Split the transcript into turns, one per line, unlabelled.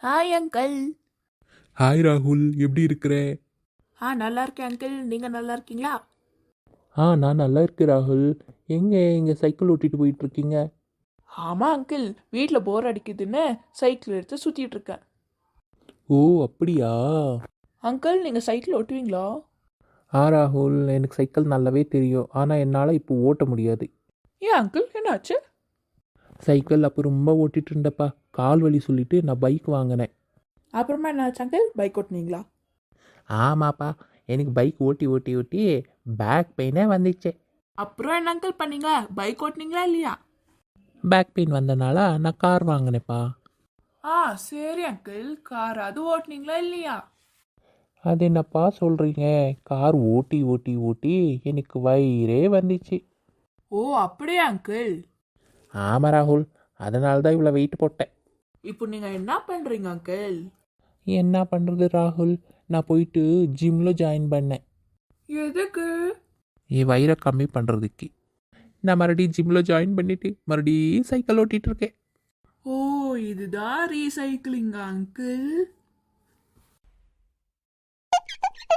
Hi uncle.
Hi ராகுல், எப்படி இருக்கிற?
நல்லா இருக்கேன் அங்கிள். நீங்கள் நல்லா இருக்கீங்களா?
நான் நல்லா இருக்கேன் ராகுல். எங்கே சைக்கிள் ஓட்டிட்டு போயிட்டு இருக்கீங்க?
ஆமாம் அங்கிள், வீட்டில் போர் அடிக்குதுன்னு சைக்கிள் எடுத்து சுற்றிட்டு இருக்கேன்.
ஓ அப்படியா?
அங்கிள், நீங்கள் சைக்கிள் ஓட்டுவீங்களா?
ராகுல், எனக்கு சைக்கிள் நல்லாவே தெரியும். ஆனால் என்னால் இப்போ ஓட்ட முடியாது.
ஏன் அங்கிள், என்னாச்சு?
சைக்கிள் அப்போ ரொம்ப ஓட்டிட்டு இருந்தப்பா, கால் வலி சொல்லிட்டு நான் பைக் வாங்கினேன்.
அப்புறமா என்னாச்சு அங்கிள், பைக் ஓட்டுனீங்களா?
ஆமாப்பா, எனக்கு பைக் ஓட்டி ஓட்டி ஓட்டி பேக் பெயினே வந்துச்சு.
அப்புறம் என்ன அங்கிள் பண்ணீங்க? பைக் ஓட்டுனீங்களா இல்லையா?
பேக் பெயின் வந்தனால நான் கார் வாங்கினேப்பா.
சரி அங்கிள், கார் அது ஓட்டுனீங்களா இல்லையா?
அது என்னப்பா சொல்கிறீங்க? கார் ஓட்டி ஓட்டி ஓட்டி எனக்கு வயிறே வந்துச்சு.
ஓ அப்படியா அங்கிள்?
ஆமாம் ராகுல், அதனால தான் இவ்வளோ வெயிட் போட்டேன்.
இப்போ நீங்கள் என்ன பண்ணுறீங்க அங்கிள்?
என்ன பண்ணுறது ராகுல், நான் போயிட்டு ஜிம்மில் ஜாயின் பண்ணேன்.
எதுக்கு?
என் வயிறை கம்மி பண்ணுறதுக்கு. நான் மறுபடியும் ஜிம்மில் ஜாயின் பண்ணிவிட்டு மறுபடியும் சைக்கிள் ஓட்டிகிட்டு இருக்கேன்.
ஓ, இதுதான் ரீசைக்கிளிங்கா அங்கிள்?